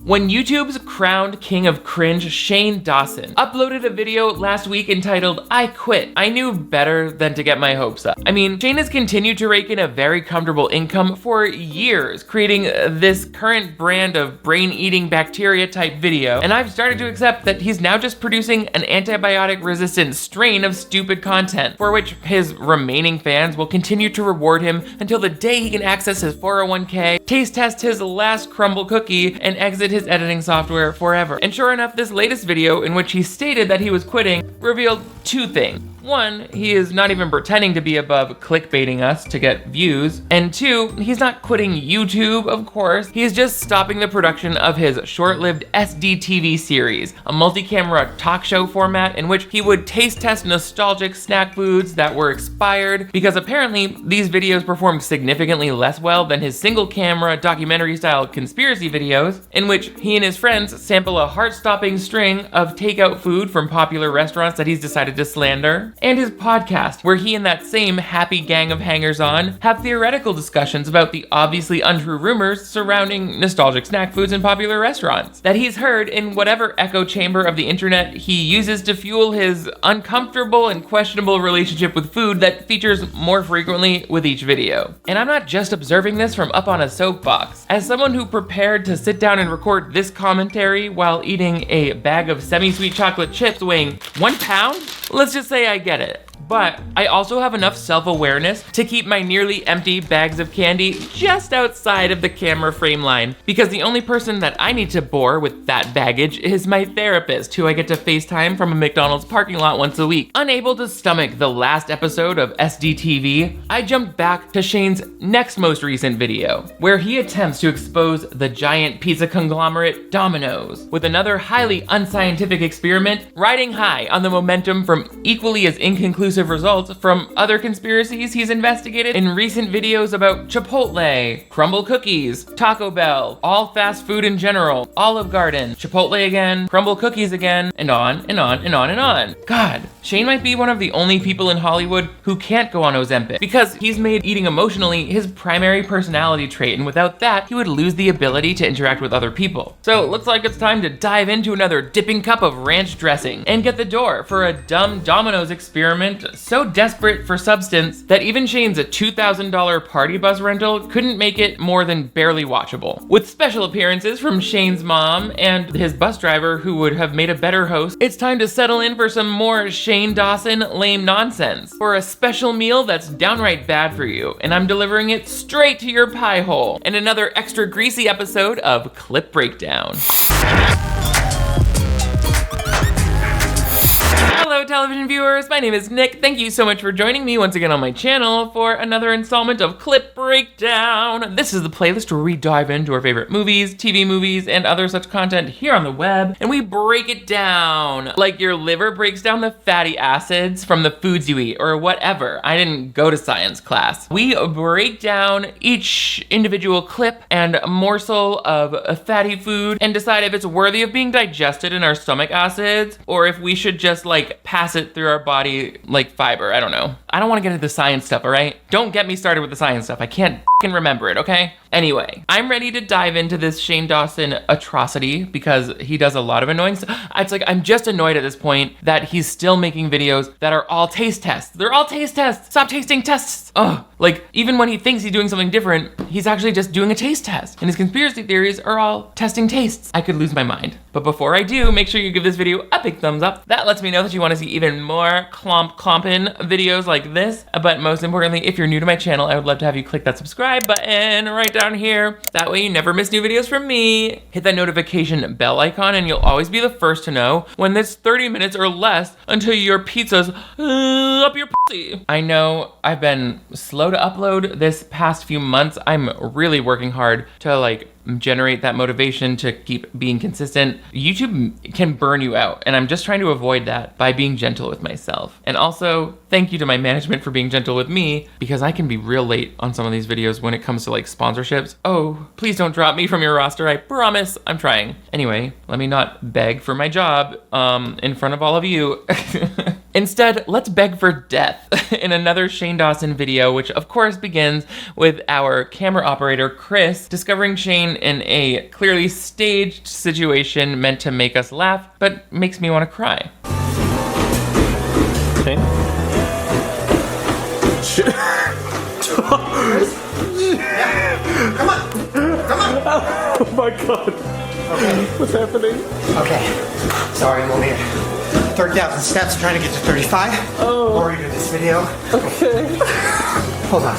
When YouTube's crowned king of cringe, Shane Dawson, uploaded a video last week entitled, "I Quit. I knew better than to get my hopes up." I mean, Shane has continued to rake in a very comfortable income for years, creating this current brand of brain-eating bacteria type video, and I've started to accept that he's now just producing an antibiotic-resistant strain of stupid content, for which his remaining fans will continue to reward him until the day he can access his 401k, taste test his last crumble cookie, and exit his editing software forever. And sure enough, this latest video, in which he stated that he was quitting, revealed two things. One, he is not even pretending to be above clickbaiting us to get views. And two, he's not quitting YouTube, of course. He's just stopping the production of his short-lived SDTV series, a multi-camera talk show format in which he would taste test nostalgic snack foods that were expired, because apparently these videos performed significantly less well than his single-camera documentary-style conspiracy videos, in which he and his friends sample a heart-stopping string of takeout food from popular restaurants that he's decided to slander, and his podcast, where he and that same happy gang of hangers-on have theoretical discussions about the obviously untrue rumors surrounding nostalgic snack foods in popular restaurants that he's heard in whatever echo chamber of the internet he uses to fuel his uncomfortable and questionable relationship with food that features more frequently with each video. And I'm not just observing this from up on a soapbox. As someone who prepared to sit down and record this commentary while eating a bag of semi-sweet chocolate chips weighing 1 pound, let's just say I get it. But I also have enough self-awareness to keep my nearly empty bags of candy just outside of the camera frame line, because the only person that I need to bore with that baggage is my therapist, who I get to FaceTime from a McDonald's parking lot once a week. Unable to stomach the last episode of SDTV, I jumped back to Shane's next most recent video, where he attempts to expose the giant pizza conglomerate Domino's with another highly unscientific experiment riding high on the momentum from equally as inconclusive results from other conspiracies he's investigated in recent videos about Chipotle, crumble cookies, Taco Bell, all fast food in general, Olive Garden, Chipotle again, crumble cookies again, and on and on and on and on. God, Shane might be one of the only people in Hollywood who can't go on Ozempic, because he's made eating emotionally his primary personality trait, and without that, he would lose the ability to interact with other people. So it looks like it's time to dive into another dipping cup of ranch dressing and get the door for a dumb Domino's experiment so desperate for substance that even Shane's $2,000 party bus rental couldn't make it more than barely watchable. With special appearances from Shane's mom and his bus driver, who would have made a better host, it's time to settle in for some more Shane Dawson lame nonsense, for a special meal that's downright bad for you, and I'm delivering it straight to your pie hole, and another extra greasy episode of Clip Breakdown. Hello television viewers, my name is Nick. Thank you so much for joining me once again on my channel for another installment of Clip Breakdown. This is the playlist where we dive into our favorite movies, TV movies, and other such content here on the web, and we break it down like your liver breaks down the fatty acids from the foods you eat, or whatever. I didn't go to science class. We break down each individual clip and morsel of fatty food and decide if it's worthy of being digested in our stomach acids, or if we should just pass it through our body like fiber. I don't know. I don't want to get into the science stuff, all right? Don't get me started with the science stuff. I can't remember it, okay? Anyway, I'm ready to dive into this Shane Dawson atrocity because he does a lot of annoying stuff. It's like, I'm just annoyed at this point that he's still making videos that are all taste tests. They're all taste tests. Stop tasting tests. Ugh. Like, even when he thinks he's doing something different, he's actually just doing a taste test. And his conspiracy theories are all testing tastes. I could lose my mind. But before I do, make sure you give this video a big thumbs up. That lets me know that you want to see even more clompin' videos like this. But most importantly, if you're new to my channel, I would love to have you click that subscribe button right down here. That way you never miss new videos from me. Hit that notification bell icon and you'll always be the first to know when it's 30 minutes or less until your pizza's up your pussy. I know I've been slow to upload this past few months. I'm really working hard to generate that motivation to keep being consistent. YouTube can burn you out, and I'm just trying to avoid that by being gentle with myself. And also, thank you to my management for being gentle with me, because I can be real late on some of these videos when it comes to sponsorships. Oh, please don't drop me from your roster, I promise. I'm trying. Anyway, let me not beg for my job in front of all of you. Instead, let's beg for death in another Shane Dawson video, which of course begins with our camera operator, Chris, discovering Shane in a clearly staged situation meant to make us laugh, but makes me want to cry. Shane? Come on! Oh my god. Okay. What's happening? Okay. Sorry, I'm over here. 30,000 steps trying to get to 35. Oh. Or you do this video. Okay. Hold on.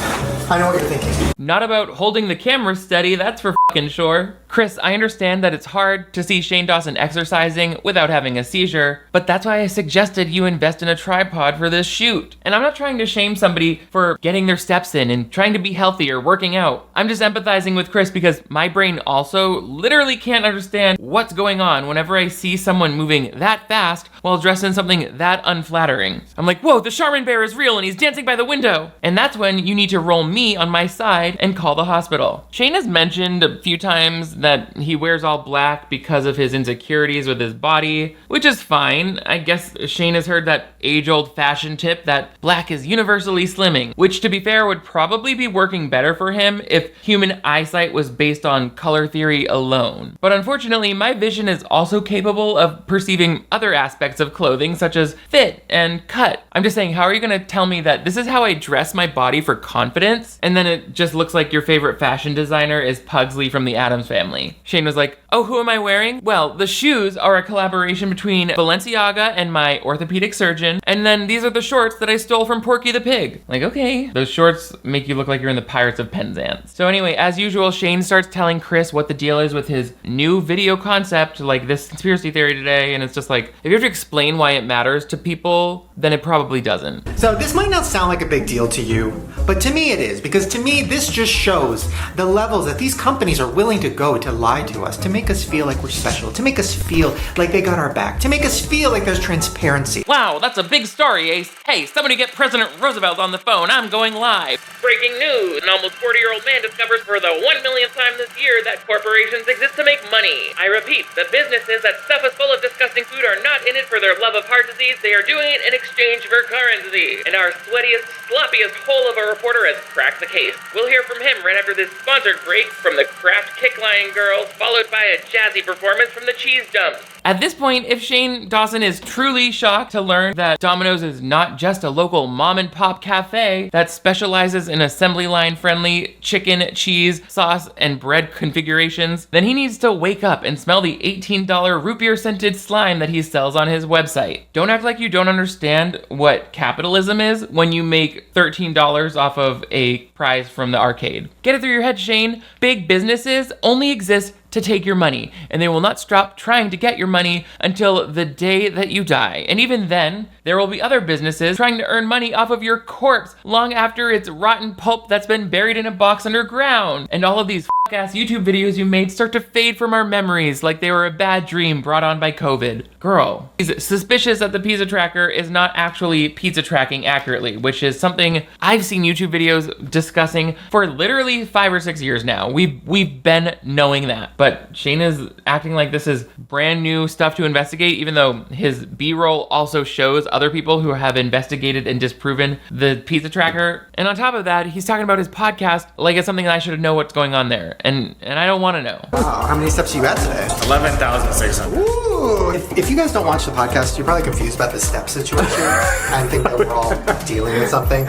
I know what you're thinking. Not about holding the camera steady, that's for fucking sure. Chris, I understand that it's hard to see Shane Dawson exercising without having a seizure, but that's why I suggested you invest in a tripod for this shoot. And I'm not trying to shame somebody for getting their steps in and trying to be healthy or working out. I'm just empathizing with Chris because my brain also literally can't understand what's going on whenever I see someone moving that fast while dressed in something that unflattering. I'm like, whoa, the Charmin bear is real and he's dancing by the window. And that's when you need to roll me on my side and call the hospital. Shane has mentioned a few times that he wears all black because of his insecurities with his body, which is fine. I guess Shane has heard that age-old fashion tip that black is universally slimming, which to be fair would probably be working better for him if human eyesight was based on color theory alone. But unfortunately, my vision is also capable of perceiving other aspects of clothing such as fit and cut. I'm just saying, how are you gonna tell me that this is how I dress my body for confidence, and then it just looks like your favorite fashion designer is Pugsley from the Addams Family? Shane was like, oh, who am I wearing? Well, the shoes are a collaboration between Balenciaga and my orthopedic surgeon, and then these are the shorts that I stole from Porky the Pig. Like, okay, those shorts make you look like you're in the Pirates of Penzance. So anyway, as usual, Shane starts telling Chris what the deal is with his new video concept, like this conspiracy theory today, and it's just like, if you have to explain why it matters to people, then it probably doesn't. So this might not sound like a big deal to you, but to me it is, because to me this just shows the levels that these companies are willing to go to lie to us, to make us feel like we're special, to make us feel like they got our back, to make us feel like there's transparency. Wow, that's a big story, Ace. Hey, somebody get President Roosevelt on the phone. I'm going live. Breaking news. An almost 40-year-old man discovers for the 1 millionth time this year that corporations exist to make money. I repeat, the businesses that stuff us full of disgusting food are not in it for their love of heart disease. They are doing it in exchange for currency. And our sweatiest, sloppiest hole of a reporter has cracked the case. We'll hear from him right after this sponsored break from the Kraft Kickline Girls, followed by a jazzy performance from the Cheese Dumps. At this point, if Shane Dawson is truly shocked to learn that Domino's is not just a local mom and pop cafe that specializes in assembly line friendly chicken, cheese, sauce, and bread configurations, then he needs to wake up and smell the $18 root beer scented slime that he sells on his website. Don't act like you don't understand what capitalism is when you make $13 off of a prize from the arcade. Get it through your head, Shane. Big businesses only exist to take your money, and they will not stop trying to get your money until the day that you die. And even then, there will be other businesses trying to earn money off of your corpse long after it's rotten pulp that's been buried in a box underground. And all of these ass YouTube videos you made start to fade from our memories like they were a bad dream brought on by COVID. Girl, he's suspicious that the pizza tracker is not actually pizza tracking accurately, which is something I've seen YouTube videos discussing for literally 5 or 6 years now. We've been knowing that, but Shane is acting like this is brand new stuff to investigate, even though his B-roll also shows other people who have investigated and disproven the pizza tracker. And on top of that, he's talking about his podcast like it's something that I should know what's going on there. And I don't want to know. Wow, how many steps you got today? 11,600. Ooh! If you guys don't watch the podcast, you're probably confused about the step situation and think that we're all dealing with something.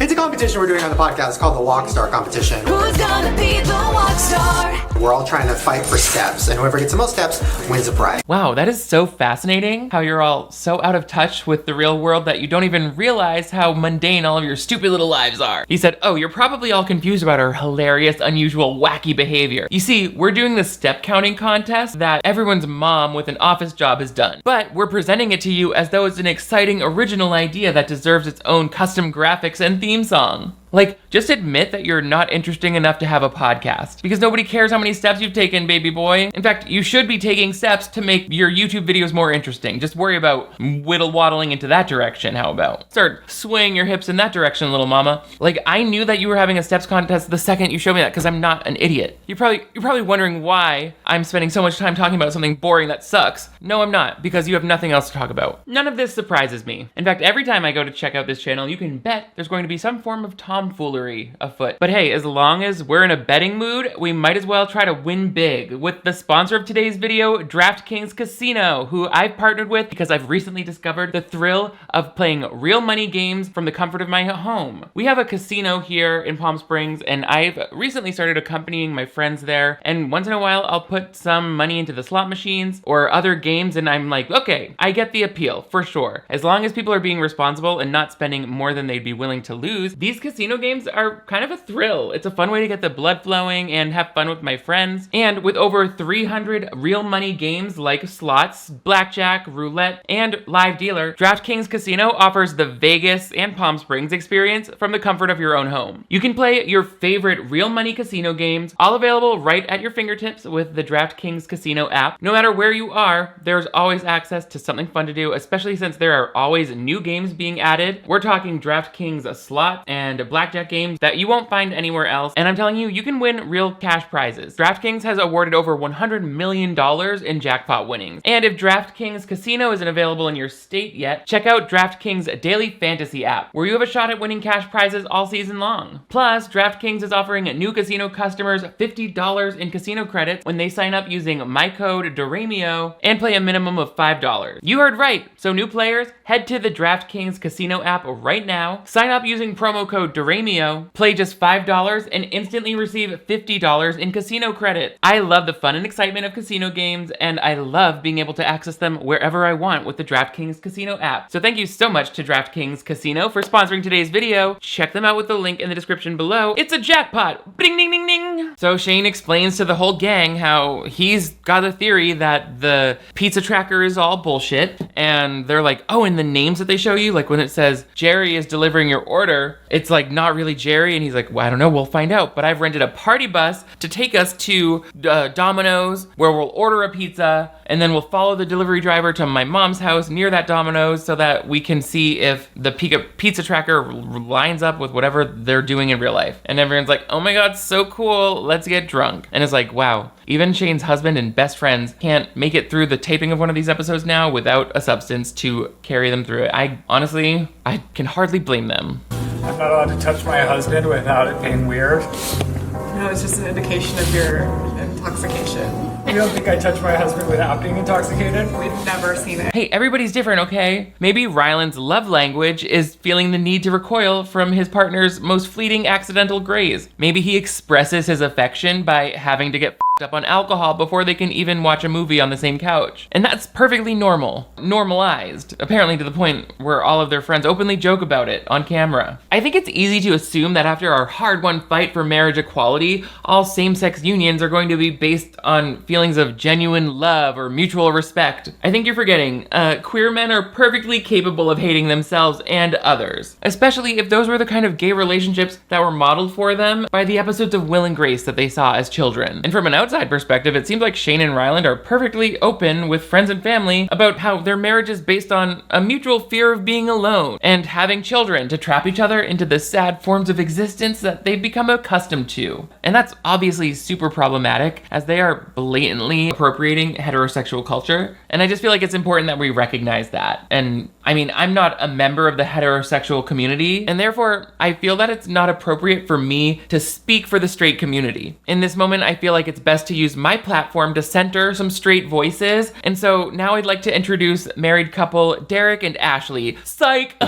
It's a competition we're doing on the podcast called the Walk Star Competition. Who's gonna be the walk star? We're all trying to fight for steps, and whoever gets the most steps wins a prize. Wow, that is so fascinating how you're all so out of touch with the real world that you don't even realize how mundane all of your stupid little lives are. He said, oh, you're probably all confused about our hilarious, unusual, wacky behavior. You see, we're doing the step counting contest that everyone's mom with an office job has done. But we're presenting it to you as though it's an exciting, original idea that deserves its own custom graphics and theme song. Like, just admit that you're not interesting enough to have a podcast, because nobody cares how many steps you've taken, baby boy. In fact, you should be taking steps to make your YouTube videos more interesting. Just worry about whittle-waddling into that direction, how about? Start swaying your hips in that direction, little mama. Like, I knew that you were having a steps contest the second you showed me that, because I'm not an idiot. You're probably wondering why I'm spending so much time talking about something boring that sucks. No, I'm not, because you have nothing else to talk about. None of this surprises me. In fact, every time I go to check out this channel, you can bet there's going to be some form of tomfoolery afoot. But hey, as long as we're in a betting mood, we might as well try to win big with the sponsor of today's video, DraftKings Casino, who I've partnered with because I've recently discovered the thrill of playing real money games from the comfort of my home. We have a casino here in Palm Springs, and I've recently started accompanying my friends there, and once in a while I'll put some money into the slot machines or other games, and I'm like, okay, I get the appeal, for sure. As long as people are being responsible and not spending more than they'd be willing to lose, these casino games are kind of a thrill. It's a fun way to get the blood flowing and have fun with my friends. And with over 300 real money games like slots, blackjack, roulette, and live dealer, DraftKings Casino offers the Vegas and Palm Springs experience from the comfort of your own home. You can play your favorite real money casino games, all available right at your fingertips with the DraftKings Casino app. No matter where you are, there's always access to something fun to do, especially since there are always new games being added. We're talking DraftKings slot and blackjack games that you won't find anywhere else, and I'm telling you, you can win real cash prizes. DraftKings has awarded over $100 million in jackpot winnings. And if DraftKings Casino isn't available in your state yet, check out DraftKings Daily Fantasy app, where you have a shot at winning cash prizes all season long. Plus, DraftKings is offering new casino customers $50 in casino credits when they sign up using my code DiRamio and play a minimum of $5. You heard right. So new players, head to the DraftKings Casino app right now, sign up using promo code DiRamio, play just $5, and instantly receive $50 in casino credit. I love the fun and excitement of casino games, and I love being able to access them wherever I want with the DraftKings Casino app. So thank you so much to DraftKings Casino for sponsoring today's video. Check them out with the link in the description below. It's a jackpot! Ding ding ding ding! So Shane explains to the whole gang how he's got a theory that the pizza tracker is all bullshit, and they're like, oh, and the names that they show you, like when it says Jerry is delivering your order, it's like not really Jerry, and he's like, well, I don't know, we'll find out, but I've rented a party bus to take us to Domino's, where we'll order a pizza, and then we'll follow the delivery driver to my mom's house near that Domino's so that we can see if the pizza tracker lines up with whatever they're doing in real life. And everyone's like, oh my god, so cool, let's get drunk. And it's like, wow, even Shane's husband and best friends can't make it through the taping of one of these episodes now without a substance to carry them through it. I can hardly blame them. I'm not allowed to touch my husband without it being weird. No, it's just an indication of your intoxication. You don't think I touch my husband without being intoxicated? We've never seen it. Hey, everybody's different, okay? Maybe Ryland's love language is feeling the need to recoil from his partner's most fleeting accidental graze. Maybe he expresses his affection by having to get up on alcohol before they can even watch a movie on the same couch. And that's perfectly normal. Normalized. Apparently to the point where all of their friends openly joke about it on camera. I think it's easy to assume that after our hard-won fight for marriage equality, all same-sex unions are going to be based on feelings of genuine love or mutual respect. I think you're forgetting, queer men are perfectly capable of hating themselves and others. Especially if those were the kind of gay relationships that were modeled for them by the episodes of Will and Grace that they saw as children. And from an outside perspective, it seems like Shane and Ryland are perfectly open with friends and family about how their marriage is based on a mutual fear of being alone and having children to trap each other into the sad forms of existence that they've become accustomed to. And that's obviously super problematic, as they are blatantly appropriating heterosexual culture. And I just feel like it's important that we recognize that. And I mean, I'm not a member of the heterosexual community, and therefore I feel that it's not appropriate for me to speak for the straight community. In this moment, I feel like it's best to use my platform to center some straight voices, and so now I'd like to introduce married couple Derek and Ashley. Psych!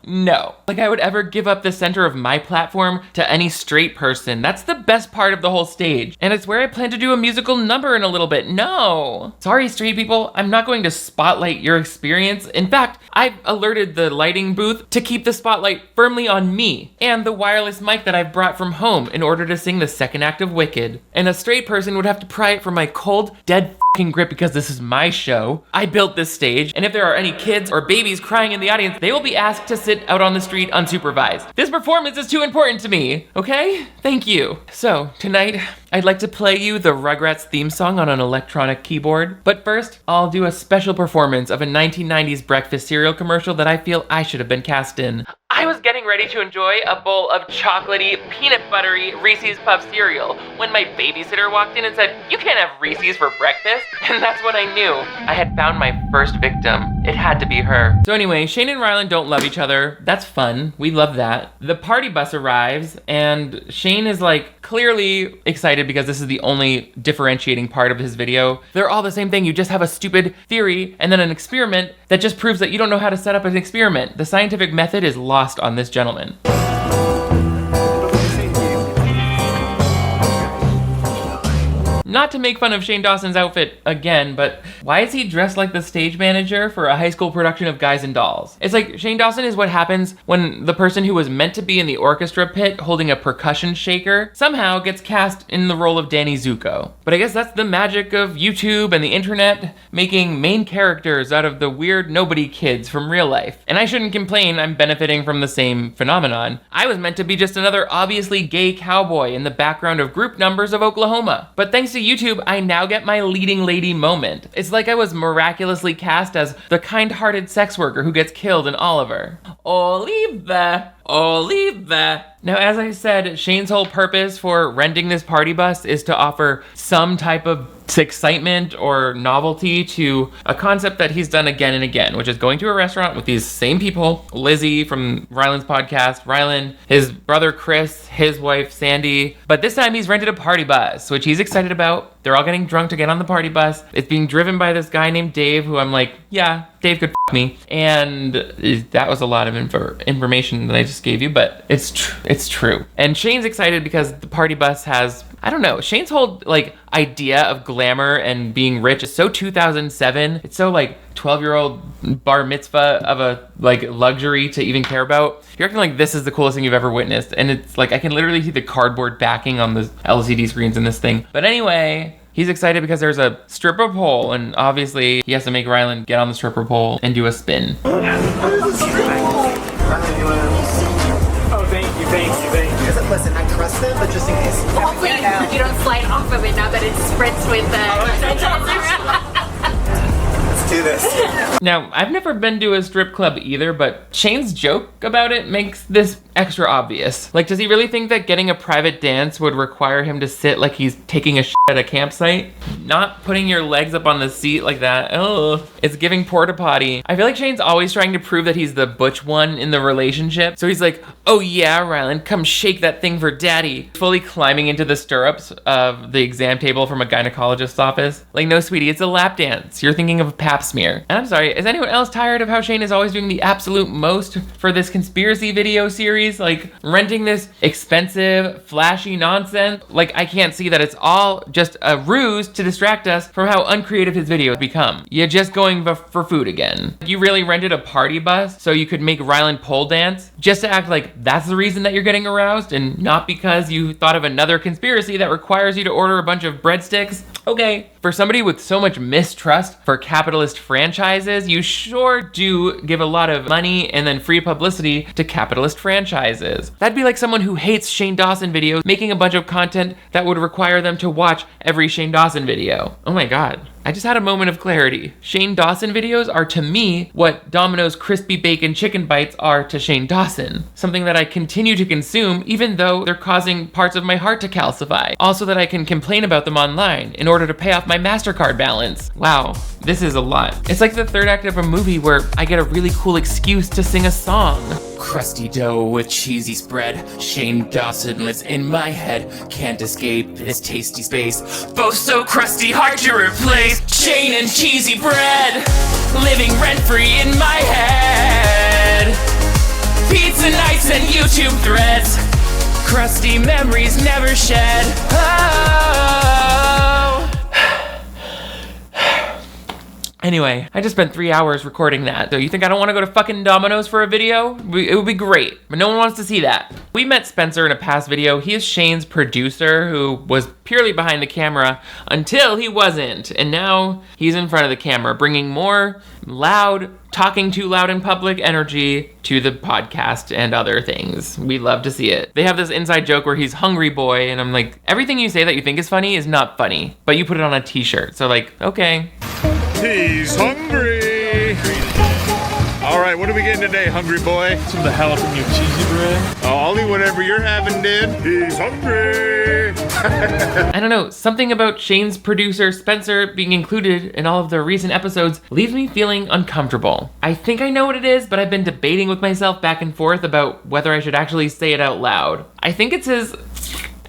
No. Like I would ever give up the center of my platform to any straight person. That's the best part of the whole stage, and it's where I plan to do a musical number in a little bit. No. Sorry, straight people, I'm not going to spotlight your experience. In fact, I've alerted the lighting booth to keep the spotlight firmly on me and the wireless mic that I've brought from home in order to sing the second act of Wicked. And a straight person would have to pry it from my cold, dead fucking grip because this is my show. I built this stage, and if there are any kids or babies crying in the audience, they will be asked to sit out on the street unsupervised. This performance is too important to me, okay? Thank you. So, tonight, I'd like to play you the Rugrats theme song on an electronic keyboard, but first, I'll do a special performance of a 1990s breakfast cereal commercial that I feel I should have been cast in. I was getting ready to enjoy a bowl of chocolatey, peanut buttery Reese's Puff cereal when my babysitter walked in and said, "You can't have Reese's for breakfast." And that's when I knew I had found my first victim. It had to be her. So anyway, Shane and Rylan don't love each other. That's fun. We love that. The party bus arrives, and Shane is like clearly excited because this is the only differentiating part of his video. They're all the same thing. You just have a stupid theory and then an experiment that just proves that you don't know how to set up an experiment. The scientific method is lost on this gentleman. Not to make fun of Shane Dawson's outfit again, but why is he dressed like the stage manager for a high school production of Guys and Dolls? It's like Shane Dawson is what happens when the person who was meant to be in the orchestra pit holding a percussion shaker somehow gets cast in the role of Danny Zuko. But I guess that's the magic of YouTube and the internet, making main characters out of the weird nobody kids from real life. And I shouldn't complain, I'm benefiting from the same phenomenon. I was meant to be just another obviously gay cowboy in the background of group numbers of Oklahoma. But thanks to YouTube, I now get my leading lady moment. It's like I was miraculously cast as the kind-hearted sex worker who gets killed in Oliver. Oliver. Now, as I said, Shane's whole purpose for renting this party bus is to offer some type of excitement or novelty to a concept that he's done again and again, which is going to a restaurant with these same people, Lizzie from Rylan's podcast, Rylan, his brother Chris, his wife Sandy, but this time he's rented a party bus, which he's excited about. They're all getting drunk to get on the party bus. It's being driven by this guy named Dave, who I'm like, yeah, Dave could me. And that was a lot of information that I just gave you, but it's true. And Shane's excited because the party bus has, I don't know, Shane's whole like idea of glamour and being rich is so 2007. It's so like 12-year-old bar mitzvah of a like luxury to even care about. You're acting like this is the coolest thing you've ever witnessed. And it's like, I can literally see the cardboard backing on the LCD screens in this thing. But anyway, he's excited because there's a stripper pole, and obviously he has to make Rylan get on the stripper pole and do a spin. Oh, thank you. Listen, I trust them, but just in case. Hopefully you don't slide off of it now that it's spritz with Let's do this. Now, I've never been to a strip club either, but Shane's joke about it makes this extra obvious. Like, does he really think that getting a private dance would require him to sit like he's taking a shit at a campsite? Not putting your legs up on the seat like that. Oh, it's giving porta potty. I feel like Shane's always trying to prove that he's the butch one in the relationship. So he's like, oh yeah, Rylan, come shake that thing for daddy. Fully climbing into the stirrups of the exam table from a gynecologist's office. Like, no, sweetie, it's a lap dance. You're thinking of a pap smear. And I'm sorry, is anyone else tired of how Shane is always doing the absolute most for this conspiracy video series? Like, renting this expensive, flashy nonsense? Like, I can't see that it's all just a ruse to distract us from how uncreative his videos become. You're just going for food again. You really rented a party bus so you could make Rylan pole dance just to act like that's the reason that you're getting aroused and not because you thought of another conspiracy that requires you to order a bunch of breadsticks? Okay. For somebody with so much mistrust for capitalist franchises, you sure do give a lot of money and then free publicity to capitalist franchises. That'd be like someone who hates Shane Dawson videos making a bunch of content that would require them to watch every Shane Dawson video. Oh my god. I just had a moment of clarity. Shane Dawson videos are to me what Domino's crispy bacon chicken bites are to Shane Dawson. Something that I continue to consume even though they're causing parts of my heart to calcify. Also that I can complain about them online in order to pay off my MasterCard balance. Wow, this is a lot. It's like the third act of a movie where I get a really cool excuse to sing a song. Crusty dough with cheesy spread. Shane Dawson lives in my head. Can't escape his tasty space. Both so crusty, hard to replace. Shane and cheesy bread, living rent-free in my head. Pizza nights and YouTube threads. Crusty memories never shed. Oh. Anyway, I just spent 3 hours recording that. So you think I don't want to go to fucking Domino's for a video? It would be great, but no one wants to see that. We met Spencer in a past video. He is Shane's producer who was purely behind the camera until he wasn't. And now he's in front of the camera, bringing more loud, talking too loud in public energy to the podcast and other things. We love to see it. They have this inside joke where he's hungry boy, and I'm like, everything you say that you think is funny is not funny, but you put it on a t-shirt. So like, okay. He's hungry. All right, what are we getting today, hungry boy? Some of the jalapeno cheesy bread. Oh, I'll eat whatever you're having, dude. He's hungry. I don't know, something about Shane's producer Spencer being included in all of the recent episodes leaves me feeling uncomfortable. I think I know what it is, but I've been debating with myself back and forth about whether I should actually say it out loud. I think it's his...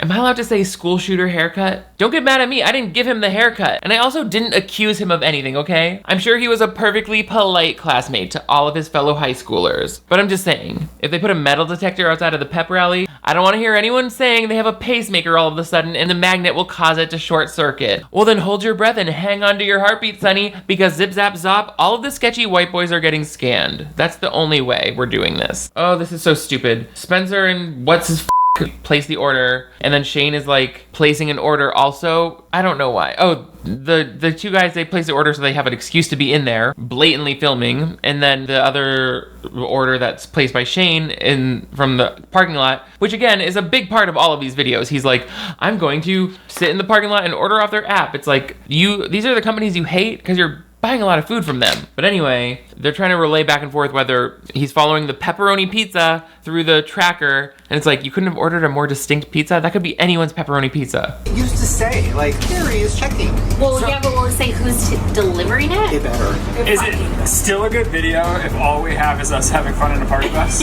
Am I allowed to say school shooter haircut? Don't get mad at me, I didn't give him the haircut. And I also didn't accuse him of anything, okay? I'm sure he was a perfectly polite classmate to all of his fellow high schoolers. But I'm just saying, if they put a metal detector outside of the pep rally, I don't want to hear anyone saying they have a pacemaker all of a sudden and the magnet will cause it to short circuit. Well then hold your breath and hang on to your heartbeat, sonny, because zip zap zop, all of the sketchy white boys are getting scanned. That's the only way we're doing this. Oh, this is so stupid. Spencer and what's his place the order, and then Shane is like placing an order also. I don't know why. Oh, the two guys, they place the order so they have an excuse to be in there, blatantly filming, and then the other order that's placed by Shane from the parking lot, which again is a big part of all of these videos. He's like, I'm going to sit in the parking lot and order off their app. It's like, these are the companies you hate because you're buying a lot of food from them. But anyway, they're trying to relay back and forth whether he's following the pepperoni pizza through the tracker, and it's like, you couldn't have ordered a more distinct pizza? That could be anyone's pepperoni pizza. It used to say, like, here he is checking. Well, yeah, but will it say who's delivering it? It better. Is it still a good video if all we have is us having fun in a party bus?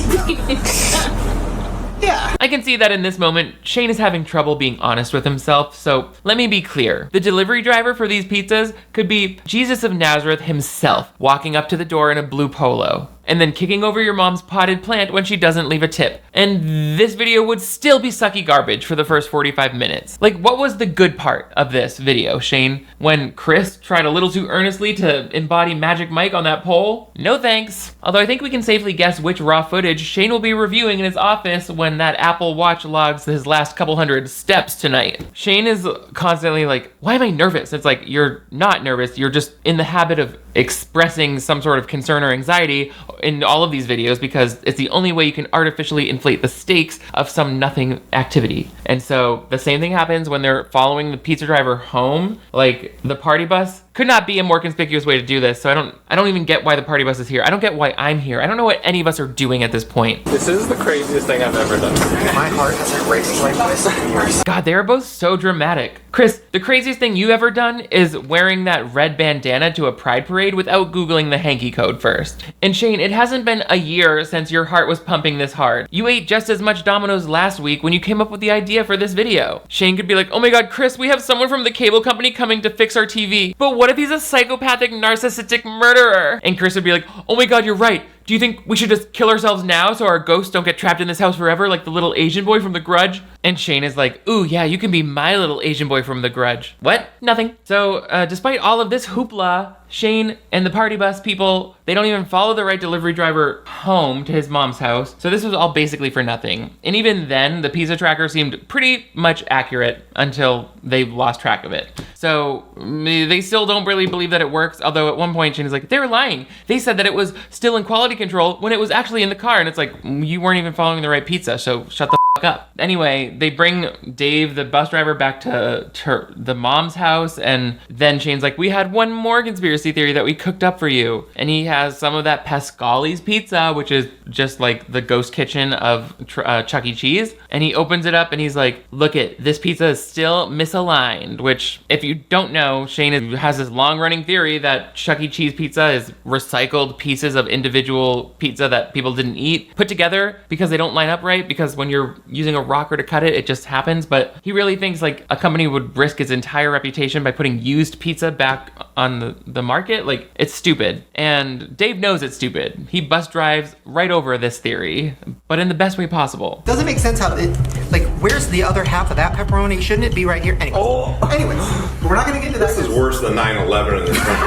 Yeah. I can see that in this moment, Shane is having trouble being honest with himself, so let me be clear. The delivery driver for these pizzas could be Jesus of Nazareth himself, walking up to the door in a blue polo, and then kicking over your mom's potted plant when she doesn't leave a tip. And this video would still be sucky garbage for the first 45 minutes. Like, what was the good part of this video, Shane? When Chris tried a little too earnestly to embody Magic Mike on that pole? No thanks. Although I think we can safely guess which raw footage Shane will be reviewing in his office when that Apple Watch logs his last couple hundred steps tonight. Shane is constantly like, why am I nervous? It's like, you're not nervous, you're just in the habit of expressing some sort of concern or anxiety in all of these videos because it's the only way you can artificially inflate the stakes of some nothing activity. And so the same thing happens when they're following the pizza driver home. Like, the party bus could not be a more conspicuous way to do this. So I don't even get why the party bus is here. I don't get why I'm here. I don't know what any of us are doing at this point. This is the craziest thing I've ever done. My heart hasn't raced like this in years. God, they are both so dramatic. Chris, the craziest thing you've ever done is wearing that red bandana to a pride parade without Googling the hanky code first. And Shane, it hasn't been a year since your heart was pumping this hard. You ate just as much Domino's last week when you came up with the idea for this video. Shane could be like, oh my God, Chris, we have someone from the cable company coming to fix our TV. But what if he's a psychopathic, narcissistic murderer? And Chris would be like, oh my God, you're right. Do you think we should just kill ourselves now so our ghosts don't get trapped in this house forever like the little Asian boy from The Grudge? And Shane is like, ooh, yeah, you can be my little Asian boy from The Grudge. What? Nothing. So, despite all of this hoopla, Shane and the party bus people, they don't even follow the right delivery driver home to his mom's house. So this was all basically for nothing. And even then, the pizza tracker seemed pretty much accurate until they lost track of it. So they still don't really believe that it works. Although at one point, Shane is like, they were lying. They said that it was still in quality control when it was actually in the car. And it's like, you weren't even following the right pizza, so shut the fuck up. Anyway, they bring Dave, the bus driver, back to the mom's house, and then Shane's like, we had one more conspiracy theory that we cooked up for you. And he has some of that Pascali's pizza, which is just like the ghost kitchen of Chuck E. Cheese. And he opens it up and he's like, look it, this pizza is still misaligned, which if you don't know, Shane has this long running theory that Chuck E. Cheese pizza is recycled pieces of individual pizza that people didn't eat, put together because they don't line up right, because when you're using a rocker to cut it. It just happens. But he really thinks like a company would risk its entire reputation by putting used pizza back on the market. Like, it's stupid. And Dave knows it's stupid. He bus drives right over this theory, but in the best way possible. Doesn't make sense how it, like, where's the other half of that pepperoni? Shouldn't it be right here? Anyways, we're not gonna get into that. This is worse than 9/11 in this country.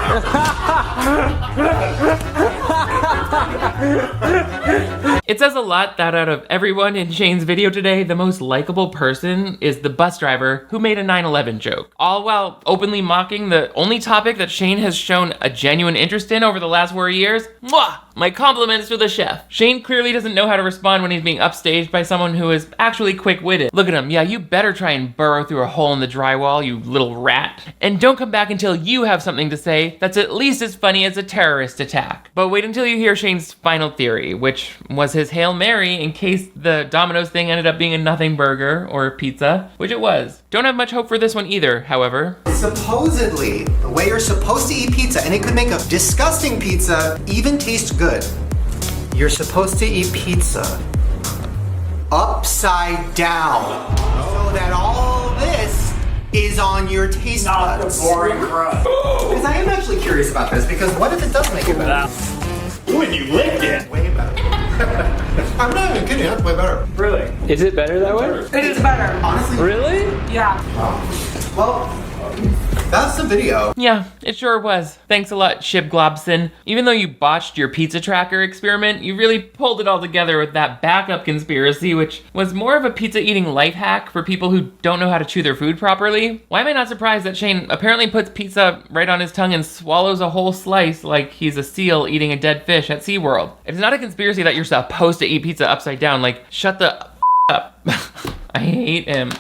It says a lot that out of everyone in Shane's video today, the most likable person is the bus driver who made a 9/11 joke, all while openly mocking the only topic that Shane has shown a genuine interest in over the last 4 years. Mwah! My compliments to the chef. Shane clearly doesn't know how to respond when he's being upstaged by someone who is actually quick-witted. Look at him. Yeah, you better try and burrow through a hole in the drywall, you little rat. And don't come back until you have something to say that's at least as funny as a terrorist attack. But wait until you hear Shane's final theory, which was his Hail Mary in case the Domino's thing ended up being a nothing burger or pizza, which it was. Don't have much hope for this one either, however. Supposedly, the way you're supposed to eat pizza, and it could make a disgusting pizza even taste good. You're supposed to eat pizza upside down, so that all this is on your taste Not buds. the boring crust. Because I am actually curious about this, because what if it does make it better? When you licked it. Way better. I'm not even kidding, that's way better. Really? Is it better that way? It is better. Honestly, Really? Yeah. well, that's the video. Yeah, it sure was. Thanks a lot, Shib Globson. Even though you botched your pizza tracker experiment, you really pulled it all together with that backup conspiracy, which was more of a pizza eating life hack for people who don't know how to chew their food properly. Why am I not surprised that Shane apparently puts pizza right on his tongue and swallows a whole slice like he's a seal eating a dead fish at SeaWorld? It's not a conspiracy that you're supposed to eat pizza upside down. Like, shut the up. I hate him.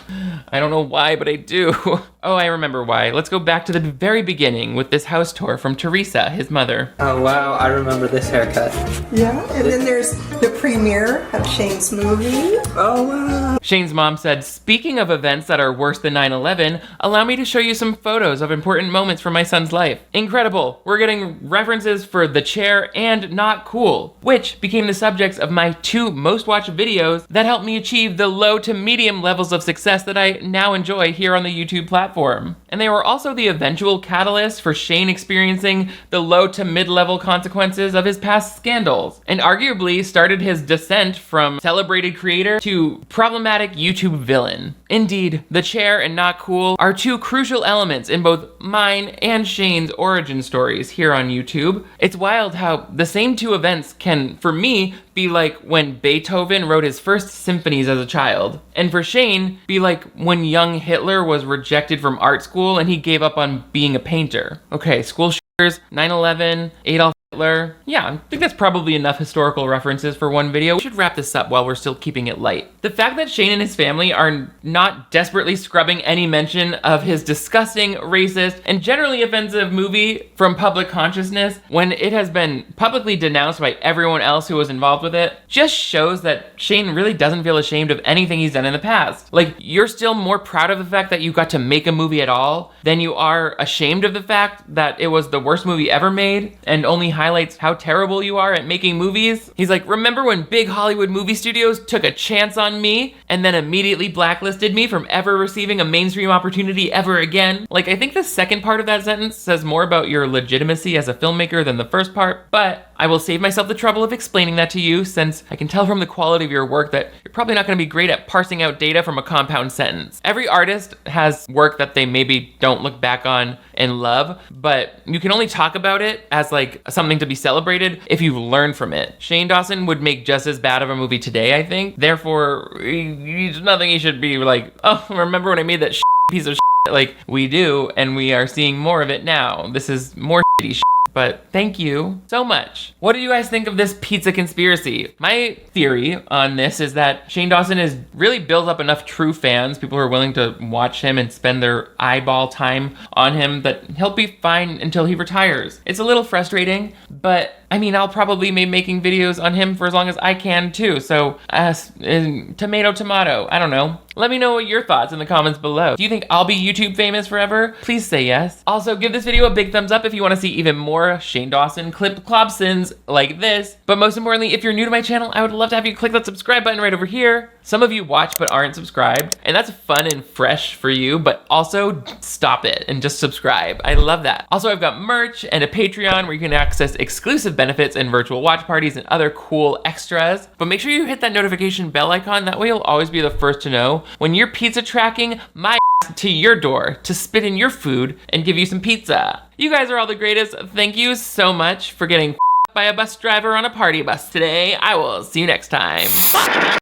I don't know why, but I do. Oh, I remember why. Let's go back to the very beginning with this house tour from Teresa, his mother. Oh wow, I remember this haircut. Yeah, and then there's the premiere of Shane's movie. Oh wow. Shane's mom said, speaking of events that are worse than 9/11, allow me to show you some photos of important moments from my son's life. Incredible. We're getting references for The Chair and Not Cool, which became the subjects of my 2 most watched videos that helped me achieve the low to medium levels of success that I now enjoy here on the YouTube platform. And they were also the eventual catalyst for Shane experiencing the low to mid-level consequences of his past scandals, and arguably started his descent from celebrated creator to problematic YouTube villain. Indeed, The Chair and Not Cool are 2 crucial elements in both mine and Shane's origin stories here on YouTube. It's wild how the same 2 events can, for me, be like when Beethoven wrote his first symphonies as a child, and for Shane, be like when young Hitler was rejected from art school and he gave up on being a painter. Okay, school shooters, 9/11, Adolf Hitler. Yeah, I think that's probably enough historical references for one video. We should wrap this up while we're still keeping it light. The fact that Shane and his family are not desperately scrubbing any mention of his disgusting, racist, and generally offensive movie from public consciousness when it has been publicly denounced by everyone else who was involved with it just shows that Shane really doesn't feel ashamed of anything he's done in the past. Like, you're still more proud of the fact that you got to make a movie at all than you are ashamed of the fact that it was the worst movie ever made and only highlights how terrible you are at making movies. He's like, remember when big Hollywood movie studios took a chance on me and then immediately blacklisted me from ever receiving a mainstream opportunity ever again? Like, I think the second part of that sentence says more about your legitimacy as a filmmaker than the first part, but I will save myself the trouble of explaining that to you, since I can tell from the quality of your work that you're probably not going to be great at parsing out data from a compound sentence. Every artist has work that they maybe don't look back on and love, but you can only talk about it as like something to be celebrated if you learn from it. Shane Dawson would make just as bad of a movie today, I think. Therefore, there's nothing he should be like, oh, remember when I made that piece of shit? Like, we do, and we are seeing more of it now. This is more shitty shit. But thank you so much. What do you guys think of this pizza conspiracy? My theory on this is that Shane Dawson has really built up enough true fans, people who are willing to watch him and spend their eyeball time on him, that he'll be fine until he retires. It's a little frustrating, but I mean, I'll probably be making videos on him for as long as I can too. So, tomato, tomato, I don't know. Let me know what your thoughts in the comments below. Do you think I'll be YouTube famous forever? Please say yes. Also, give this video a big thumbs up if you want to see even more Shane Dawson clip clobsins like this. But most importantly, if you're new to my channel, I would love to have you click that subscribe button right over here. Some of you watch but aren't subscribed, and that's fun and fresh for you, but also stop it and just subscribe. I love that. Also, I've got merch and a Patreon where you can access exclusive benefits and virtual watch parties and other cool extras. But make sure you hit that notification bell icon. That way you'll always be the first to know when you're pizza tracking my ass to your door to spit in your food and give you some pizza. You guys are all the greatest. Thank you so much for getting by a bus driver on a party bus today. I will see you next time. Bye.